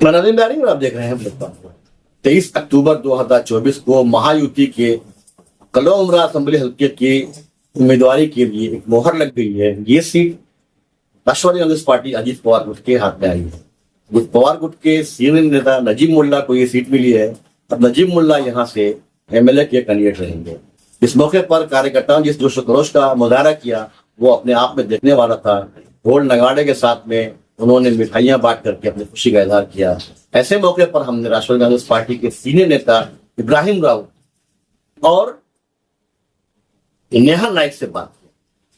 मैं नदीम दारी और आप देख रहे हैं 23 अक्टूबर 2024 को महायुति के कलो उमरा असेंबली हल्के की उम्मीदवारी के लिए एक मोहर लग गई है। ये सीट राष्ट्रवादी कांग्रेस पार्टी अजीत पवार गुट के हाथ में आई है। अजीत पवार गुट के सीनियर नेता नजीब मुल्ला को ये सीट मिली है। अब नजीब मुल्ला यहाँ से एमएलए के कैंडिडेट रहेंगे। इस मौके पर कार्यकर्ताओं ने जिस जोश खरोश का मुजाहरा किया वो अपने आप में देखने वाला था। ढोल नगाड़े के साथ में उन्होंने मिठाइयां बांट करके अपनी खुशी का इजहार किया। ऐसे मौके पर हमने राष्ट्रवादी कांग्रेस पार्टी के सीनियर नेता इब्राहिम राव और नेहा नाइक से बात की।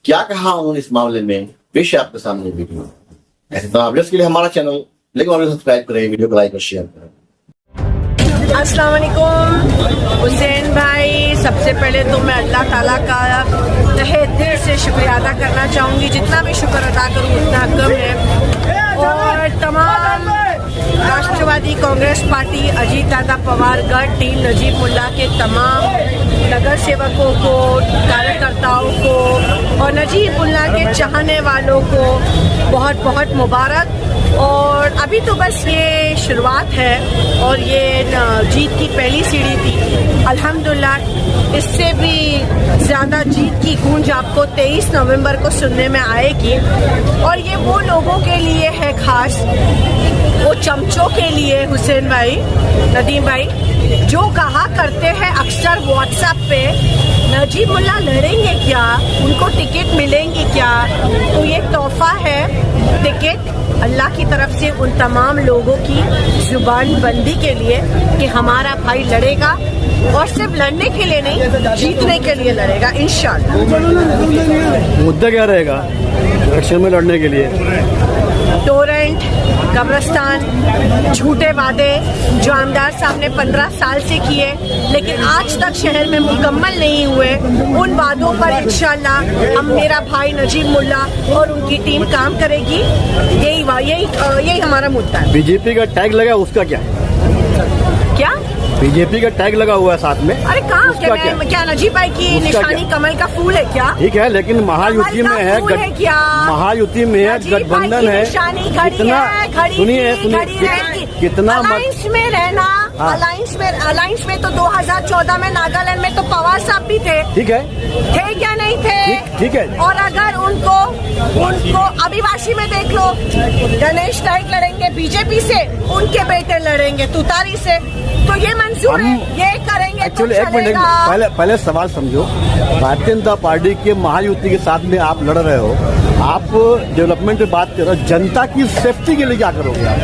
क्या कहा उन्होंने इस मामले में, पेश है आपके सामने वीडियो। ऐसे तमाम अपडेट्स के लिए हमारा चैनल लेकिन सब्सक्राइब करें, वीडियो को लाइक और शेयर करें। अस्सलाम वालेकुम हुसैन भाई, सबसे पहले तो मैं अल्लाह ताला का तहे दिल से शुक्रिया अदा करना चाहूँगी। जितना भी शुक्र अदा करूँ उतना कम है। और तमाम राष्ट्रवादी कांग्रेस पार्टी अजीत दादा पवार गढ़ टीम नजीब मुल्ला के तमाम नगर सेवकों को, कार्यकर्ताओं को और नजीब मुल्ला के चाहने वालों को बहुत बहुत मुबारक। और अभी तो बस ये शुरुआत है और ये जीत की पहली सीढ़ी थी। अल्हम्दुलिल्लाह इससे भी ज़्यादा जीत की गूंज आपको 23 नवंबर को सुनने में आएगी। और ये वो लोगों के लिए है खास, वो चमचों के लिए हुसैन भाई, नदीम भाई, जो कहा करते हैं अक्सर व्हाट्सएप पे नजीब मुल्ला लड़ेंगे क्या, उनको टिकट मिलेंगी क्या। तो ये तोहफा है टिकट अल्लाह की तरफ से उन तमाम लोगों की जुबान बंदी के लिए कि हमारा भाई लड़ेगा और सिर्फ लड़ने के लिए नहीं, जीतने के लिए लड़ेगा इंशाअल्लाह। मुद्दा क्या रहेगा इलेक्शन में लड़ने के लिए? टोरेंट, कब्रिस्तान, झूठे वादे जो आमदार साहब ने 15 साल से किए लेकिन आज तक शहर में मुकम्मल नहीं हुए, उन वादों पर इंशाअल्लाह हम, मेरा भाई नजीब मुल्ला और उनकी टीम काम करेगी। यही हमारा मुद्दा है। बीजेपी का टैग लगा, उसका क्या? क्या बीजेपी का टैग लगा हुआ है साथ में? अरे कहाँ क्या नजीब भाई की निशानी कमल का फूल है क्या? ठीक है, लेकिन महायुति में है क्या? महायुति में है, गठबंधन है। सुनिए कितना अलायंस में रहना। अलायंस में तो 2014 में नागालैंड में तो पवार साहब भी थे। ठीक है, थे क्या नहीं थे? ठीक है। और अगर उनको आदिवासी में देख लो, गणेश नाइक लड़ेंगे बीजेपी से, उनके बेटे लड़ेंगे तुतारी से। तो ये मंजूर है, ये करेंगे। एक्चुअली एक मिनट, पहले सवाल समझो। भारतीय जनता पार्टी के महायुति के साथ में आप लड़ रहे हो, आप डेवलपमेंट पे बात कर रहे हो, जनता की सेफ्टी के लिए क्या करोगे आप?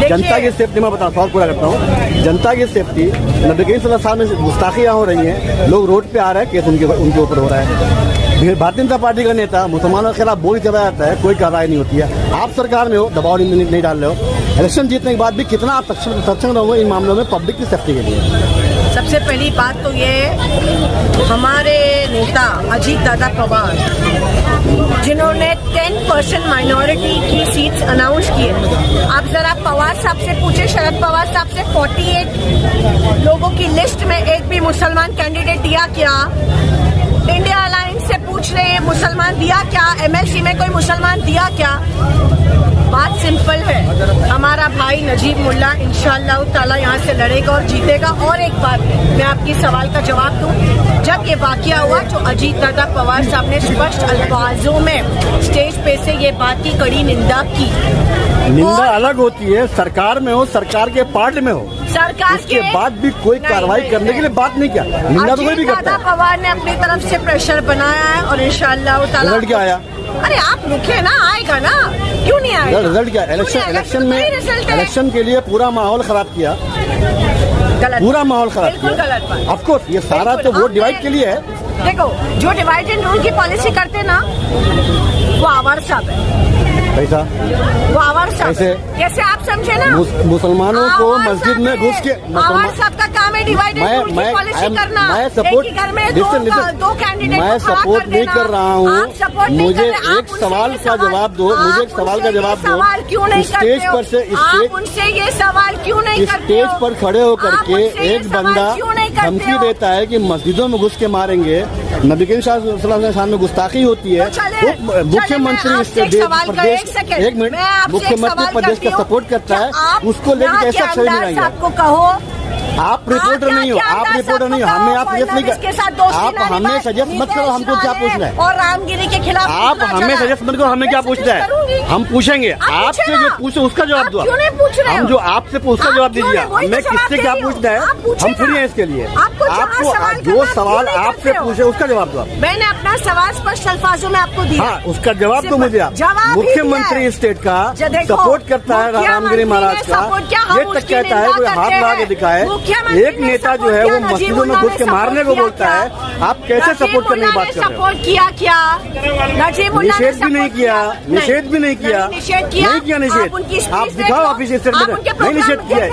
जनता की सेफ्टी में बताऊँ, सवाल पूरा करता हूँ। जनता की सेफ्टी, नबी करीम सल्लल्लाहु अलैहि वसल्लम में गुस्ताखियाँ हो रही हैं, लोग रोड पे आ रहे हैं, केस उनके ऊपर हो रहा है। भारतीय जनता पार्टी का नेता मुसलमानों के खिलाफ बोली चला जाता है, कोई कार्रवाई नहीं होती है। आप सरकार में हो, दबाव नहीं डाल रहे हो। इलेक्शन जीतने के बाद भी कितना आप सक्षम रहोगे इन मामलों में पब्लिक की सेफ्टी के लिए? सबसे पहली बात तो ये, हमारे नेता अजीत दादा पवार जिन्होंने 10% माइनॉरिटी की सीट्स अनाउंस किए, आप जरा पवार साहब से पूछे, शरद पवार साहब से 48 लोगों की लिस्ट में एक भी मुसलमान कैंडिडेट दिया क्या? इंडिया अलायंस से पूछ रहे हैं मुसलमान दिया क्या? एमएलसी में कोई मुसलमान दिया क्या? बात सिंपल है, हमारा भाई नजीब मुल्ला इंशाअल्लाह ताला यहाँ से लड़ेगा और जीतेगा। और एक बात मैं आपकी सवाल का जवाब दूं, जब ये वाकया हुआ तो अजीत दादा पवार साहब ने स्पष्ट अल्फाजों में स्टेज पे से ये बात की कड़ी निंदा की। निंदा अलग होती है, सरकार में हो, सरकार के पार्ट में हो, सरकार के बाद भी कोई कार्रवाई करने के लिए बात नहीं किया। निंदा तो कोई भी करता है। दादा पवार ने अपनी तरफ से प्रेशर बनाया है और इंशाअल्लाह ताला रिजल्ट क्या आया? अरे आप रुके ना, आएगा ना, क्यों नहीं आएगा? रिजल्ट क्या? इलेक्शन के लिए पूरा माहौल खराब किया, पूरा माहौल खराब किया। ऑफ कोर्स ये सारा तो वोट डिवाइड के लिए है। देखो, जो डिवाइड एंड रूल की पॉलिसी करते ना, वो आवार साहब है। कैसा? वो आवार साहब कैसे आप समझे ना? मुसलमानों को मस्जिद में घुस के, आवार साहब का काम है डिवाइड एंड रूल की पॉलिसी करना। मैं सपोर्ट दो कैंडिडेट मैं सपोर्ट नहीं कर रहा हूँ। मुझे एक सवाल का जवाब दो, मुझे एक सवाल का जवाब दो। क्यों नहीं स्टेज पर से उनसे ये सवाल क्यों नहीं करते? स्टेज पर खड़े होकर के एक बंदा धमकी देता है कि मस्जिदों में घुस के मारेंगे, नबी करीम सल्लल्लाहु अलैहि वसल्लम के सामने गुस्ताखी होती है। मुख्यमंत्री एक मिनट, मुख्यमंत्री प्रदेश का सपोर्ट करता है, उसको लेकर कैसे अक्षर नहीं आएंगे? आपको कहो आप रिपोर्टर नहीं हो, आप रिपोर्टर नहीं हो, हमें आप सजेस्ट नहीं कर, आप हमें सजेस्ट मत करो, हमको क्या पूछना है? और रामगिरी के खिलाफ आप हमें सजेस्ट मत करो, हमें क्या पूछना है? हम पूछेंगे, आपसे जो पूछो उसका जवाब दो। हम जो आपसे उसका जवाब दीजिए, हमें किससे क्या पूछना है, हम फ्री हैं इसके लिए। आपको जो सवाल आपसे पूछे उसका जवाब दो। मैंने अपना सवाल स्पष्ट अल्फाजों में आपको दिया। हाँ, उसका जवाब तो मुझे आप। मुख्यमंत्री स्टेट का सपोर्ट करता है रामगिरी महाराज का, ये तक कहता है कोई हाथ लगा के दिखाए। एक नेता जो है वो मस्जिदों में घुस के मारने को बोलता है, आप कैसे सपोर्ट करने की बात कर रहे हो? सपोर्ट किया क्या? निषेध भी नहीं किया, निषेध भी नहीं किया, नहीं किया निषेध। आप दिखाओ ऑफिशियल स्टेटमेंट, नहीं निषेध किया है,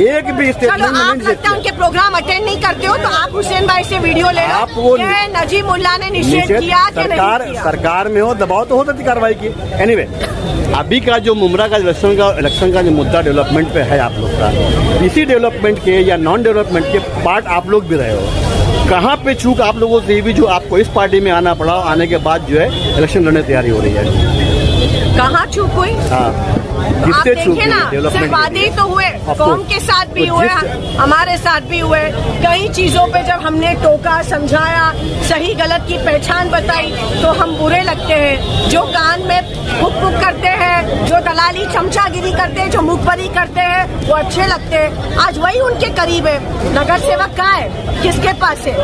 एक भी स्टेटमेंट में नहीं निषेध किया। उनके प्रोग्राम अटेंड नहीं करते हो तो आप हुसैन भाई से वीडियो ले लो। आप वो नजीमुल्लाह ने निषेध किया, सरकार में हो दबाव तो हो सकती कार्रवाई की। एनीवे, अभी का जो मुमरा का इलेक्शन का जो मुद्दा डेवलपमेंट पे है आप लोग का, इसी डेवलपमेंट के या नॉन डेवलपमेंट के पार्ट आप लोग भी रहे हो। कहाँ पे चूक आप लोगों से भी जो आपको इस पार्टी में आना पड़ा, आने के बाद जो है इलेक्शन लड़ने की तैयारी हो रही है? कहाँ चूक हुई? हाँ, आप देखे ना, सिर्फ वादे ही तो हुए, कौम के साथ भी हुए, हमारे साथ भी हुए। कई चीजों पे जब हमने टोका, समझाया, सही गलत की पहचान बताई तो हम बुरे लगते हैं। जो कान में फुक फुक करते हैं, जो दलाली चमचागिरी करते हैं, जो मुखबरी करते हैं, वो अच्छे लगते हैं। आज वही उनके करीब है। नगर सेवक कहाँ है, किसके पास है?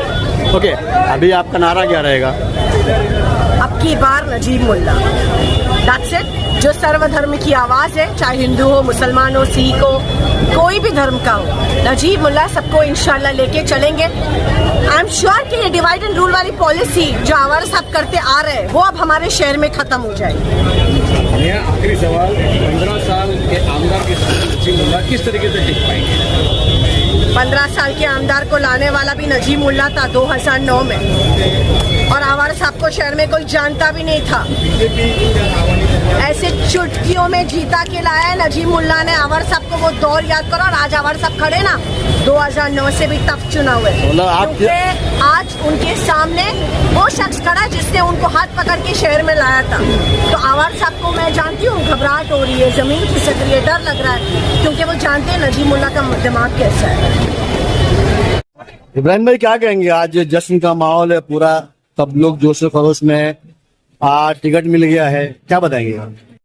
ओके, अभी आपका नारा क्या रहेगा? अब की बार नजीमुल्लाह, दैट्स इट। जो सर्वधर्म की आवाज है, चाहे हिंदू हो, मुसलमान हो, सिख हो, कोई भी धर्म का हो, नजीमुल्लाह सबको इंशाल्लाह लेके चलेंगे। आई एम श्योर कि ये डिवाइड एंड रूल वाली पॉलिसी जो आवारा साहब करते आ रहे हैं वो अब हमारे शहर में खत्म हो जाएगी। आखिरी सवाल, 15 साल के आमदार के नजीमुल्लाह किस तरीके से टिक पाएंगे? 15 साल के आमदार को लाने वाला भी नजीमुल्लाह था 2009 में, और आवारा साहब को शहर में कोई जानता भी नहीं था। ऐसे चुटकियों में जीता के लाया है नजीमुल्लाह ने। आवारा साहब को वो दौर याद करो, और आज आवारा साहब खड़े ना 2009 से भी टफ चुनाव है, क्योंकि आज उनके सामने वो शख्स खड़ा जिसने उनको हाथ पकड़ के शहर में लाया था। तो आवारा साहब को मैं जानती हूँ, घबराहट हो रही है, जमीन खिसक रही है, डर लग रहा है, क्योंकि वो जानते हैं नजीमुल्लाह का दिमाग कैसा है। इब्राहिम भाई क्या कहेंगे? आज जश्न का माहौल है पूरा, सब लोग जोश खरोश में है, टिकट मिल गया है, क्या बताएंगे?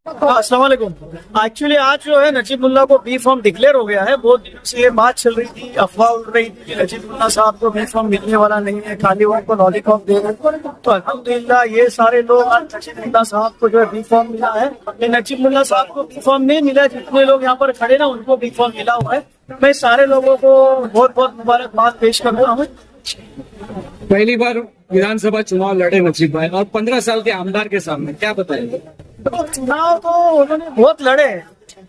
अस्सलाम वालेकुम। एक्चुअली आज जो है नजीमुल्लाह को बी फॉर्म डिक्लेयर हो गया है। बहुत दिन से ये बात चल रही थी, अफवाह उड़ रही थी कि नजीमुल्लाह साहब को बी फॉर्म मिलने वाला नहीं है, खाली उनको लॉलीपॉप दे रहे। तो अल्हम्दुलिल्लाह ये सारे लोग आज नजीमुल्लाह साहब को जो है बी फॉर्म मिला है। नजीमुल्लाह साहब को बी फॉर्म नहीं मिला, जितने लोग यहाँ पर खड़े ना उनको बी फॉर्म मिला हुआ है। मैं सारे लोगों को बहुत बहुत मुबारकबाद पेश कर रहा हूँ। पहली बार विधानसभा चुनाव लड़े नजीब भाई, और 15 साल के आमदार के सामने क्या बताएंगे? चुनाव तो उन्होंने बहुत लड़े,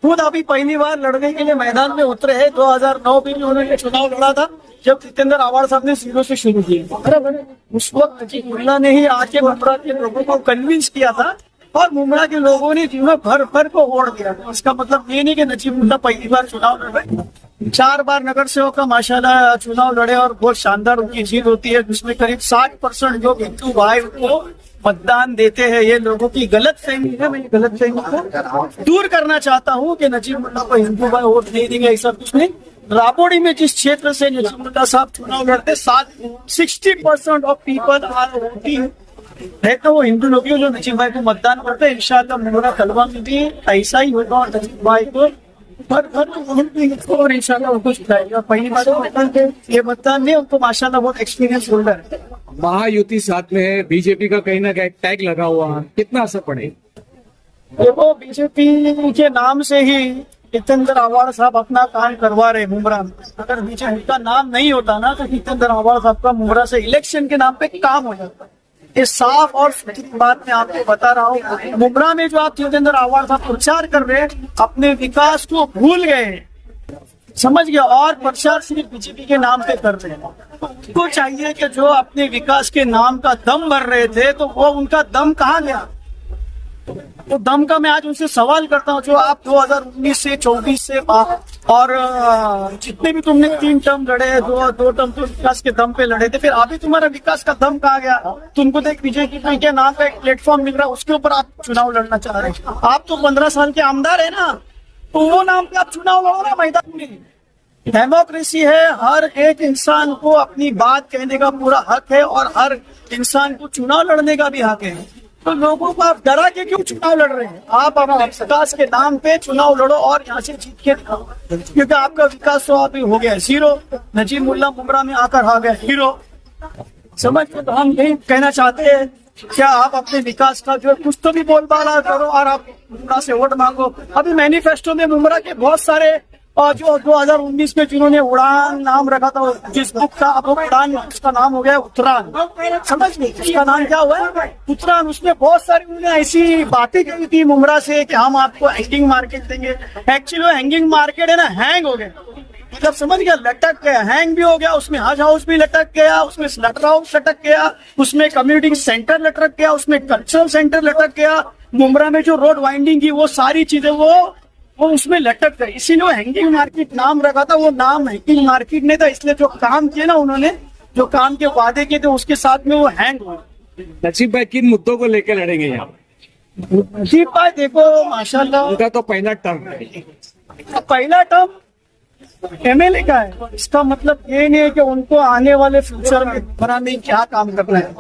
खुद अभी पहली बार लड़ने के लिए मैदान में उतरे हैं। 2009 में भी उन्होंने चुनाव लड़ा था, जब जितेंद्र आवाड़ साहब ने 0 से शुरू किया। उस वक्त नजीमुल्लाह ने ही आके मुमरा के लोगों को कन्विंस किया था, और मुमरा के लोगों ने जिन्हें भर भर को वोट दिया था। इसका मतलब ये नहीं कि नजीमुल्लाह पहली बार चुनाव लड़े, 4 बार नगर सेवक का माशाल्लाह चुनाव लड़े, और बहुत शानदार उनकी जीत होती है, जिसमें करीब 60% लोग हिंदू भाई उनको मतदान देते हैं। ये लोगों की गलत फहमी है, मैं ये गलत फहमी को दूर करना चाहता हूँ कि नजीमुल्लाह को हिंदू भाई वोट नहीं देंगे, ऐसा कुछ नहीं। राबोड़ी में जिस क्षेत्र से नजीमुल्लाह साहब चुनाव लड़ते, 60% ऑफ पीपल आर वोटिंग है, तो वो हिंदू लोग जो नजीब भाई को मतदान करते हैं। इंशाअल्लाह मुमरा कलवा में भी ऐसा ही होगा, और नजीब भाई को और इंशाअल्लाह उनको जिताएगा। पहली बात ये मतदान नहीं, उनको माशाल्लाह बहुत एक्सपीरियंस होल्डर है। महायुति साथ में है, बीजेपी का कहीं ना कहीं टैग लगा हुआ है, कितना असर पड़ेगा? देखो, बीजेपी के नाम से ही जितेंद्र आवाड़ साहब अपना काम करवा रहे मुमरा में। अगर बीजेपी का नाम नहीं होता ना, तो जितेंद्र आवाड़ साहब का मुमरा से इलेक्शन के नाम पे काम हो जाता। ये साफ और सीधी बात मैं आपको बता रहा हूँ। मुमरा में जो आप जितेंद्र आवाड़ साहब प्रचार कर रहे हैं, अपने विकास को भूल गए, समझ गया, और प्रचार सिर्फ बीजेपी के नाम पे कर रहे हैं। उनको चाहिए कि जो अपने विकास के नाम का दम भर रहे थे, तो वो उनका दम कहाँ गया? तो दम का मैं आज उनसे सवाल करता हूँ, जो आप 2019 से 24 से और जितने भी तुमने 3 टर्म लड़े, दो टर्म तो विकास के दम पे लड़े थे, फिर अभी तुम्हारा विकास का दम कहाँ गया? तुमको तो एक बीजेपी के नाम का एक प्लेटफॉर्म मिल रहा है, उसके ऊपर आप चुनाव लड़ना चाह रहे हैं। आप तो 15 साल के आमदार है ना, तो वो नाम पे आप चुनाव लड़ो ना मैदान में। डेमोक्रेसी है, हर एक इंसान को अपनी बात कहने का पूरा हक है और हर इंसान को चुनाव लड़ने का भी हक है। तो लोगों को आप डरा के क्यों चुनाव लड़ रहे हैं? आप अपने विकास के नाम पे चुनाव लड़ो और यहाँ से जीत के दिखाओ, क्योंकि आपका विकास तो अभी हो गया जीरो। नजीब मुल्ला मुमरा में आकर आ गया हीरो। समझ तो हम यही कहना चाहते हैं, क्या आप अपने विकास का जो कुछ तो भी बोलबाला करो और आप मुमरा से वोट मांगो। अभी मैनिफेस्टो में मुमरा के बहुत सारे, और जो 2019 में जिन्होंने उड़ान नाम रखा था जिस बुक का, अब उड़ान उसका नाम हो गया उत्तरान। समझ नहीं उसका नाम क्या हुआ है? उत्तरान। उसमें बहुत सारी उन्होंने ऐसी बातें कही थी मुमरा से कि हम आपको हैंगिंग मार्केट देंगे। एक्चुअली हैंगिंग मार्केट है ना, हैंग हो गया, मतलब समझ गया, लटक गया, हैंग भी हो गया। उसमें हज हाउस भी लटक गया, उसमें स्लटर हाउस लटक गया, उसमें कम्युनिटी सेंटर लटक गया, उसमें कल्चरल सेंटर लटक गया। मुमरा में जो रोड वाइंडिंग की वो सारी चीजें वो उसमें लटक गई। इसीलिए हैंगिंग मार्केट नाम रखा था। वो नाम हैंगिंग मार्केट नहीं था, इसलिए जो काम किए ना उन्होंने, जो काम के वादे किए थे उसके साथ में वो हैंग हुआ। नजीब भाई किन मुद्दों को लेकर लड़ेंगे यहाँ? नजीब भाई देखो माशाल्लाह, उनका तो पहला टर्म है, पहला टर्म एमएलए का है। इसका मतलब ये नहीं है कि उनको आने वाले फ्यूचर में बड़ा में क्या काम करना है।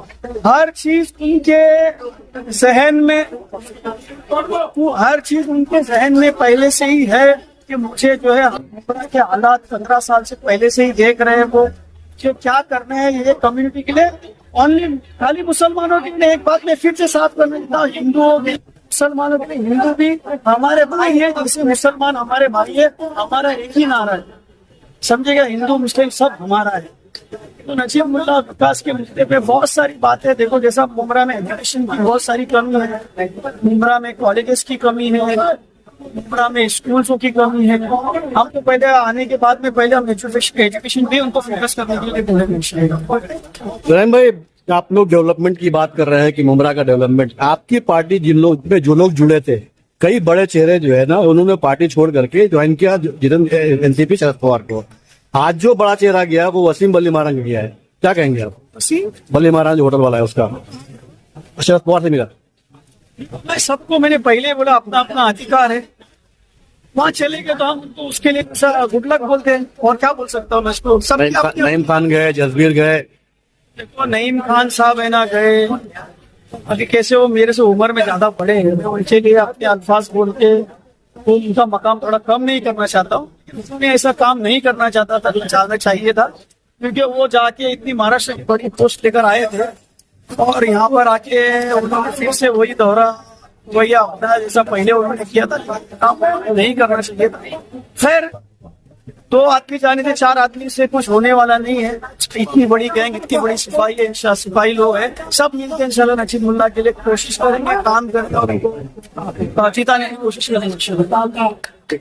हर चीज उनके जहन में, हर चीज उनके जहन में पहले से ही है कि मुझे जो है मुमरा के हालात 15 साल से पहले से ही देख रहे हैं। वो जो क्या करना है ये कम्युनिटी के लिए, ओनली खाली मुसलमानों के लिए। एक बात मैं फिर से साफ करना चाहता हूँ, हिंदुओं के, मुसलमानों के लिए, हिंदू भी हमारे भाई है, जैसे मुसलमान हमारे भाई है। हमारा एक ही नारा है, समझेगा, हिंदू मुस्लिम सब हमारा है। तो नजीब मुल्ला विकास के मुद्दे पे बहुत सारी बातें, देखो जैसा मुमरा में एजुकेशन की बहुत सारी कमी है, मुमरा में कॉलेजेस की कमी है, मुमरा में स्कूल्सों की कमी है। हम तो पहले आने के बाद में पहले हम एजुकेशन भी उनको फोकस करने के लिए बोले। भाई आप लोग डेवलपमेंट की बात कर रहे हैं कि मुमरा का डेवलपमेंट, आपकी पार्टी जो लोग जुड़े थे, कई बड़े चेहरे जो है ना उन्होंने पार्टी छोड़ करके ज्वाइन किया एनसीपी शरद पवार को। आज जो बड़ा चेहरा गया वो वसीम बली मारंग गया है, क्या कहेंगे आप? वसीम बली मारंग जो होटल वाला है उसका शरद पवार से मिला। मैं सबको मैंने पहले बोला अपना अपना अधिकार है, वहाँ चले गए तो हम तो उसके लिए गुड लक बोलते हैं, और क्या बोल सकता हूँ मैं उसको। सब नईम खान गए, जसबीर गए, देखो नईम खान साहब है ना गए, अभी कैसे वो मेरे से उम्र में ज्यादा बड़े हैं, मैं उनके लिए अपने अल्फाज बोल के वो उनका मकाम थोड़ा कम नहीं करना चाहता हूँ। उन्होंने ऐसा काम नहीं करना चाहता था, जाना चाहिए था, क्योंकि वो जाके इतनी महाराष्ट्र की बड़ी पोस्ट लेकर आए थे और यहाँ पर आके उन्होंने फिर से वही दोहरा वही अपना जैसा पहले उन्होंने किया था, काम नहीं करना चाहिए था। खैर 2 आदमी जाने थे, 4 आदमी से कुछ होने वाला नहीं है। इतनी बड़ी गैंग, इतनी बड़ी सिपाही है, सिपाही लोग हैं, सब मिलकर इंशाल्लाह नजीब मुल्ला के लिए कोशिश करेंगे, काम करके और उनको जिताने की कोशिश करेंगे।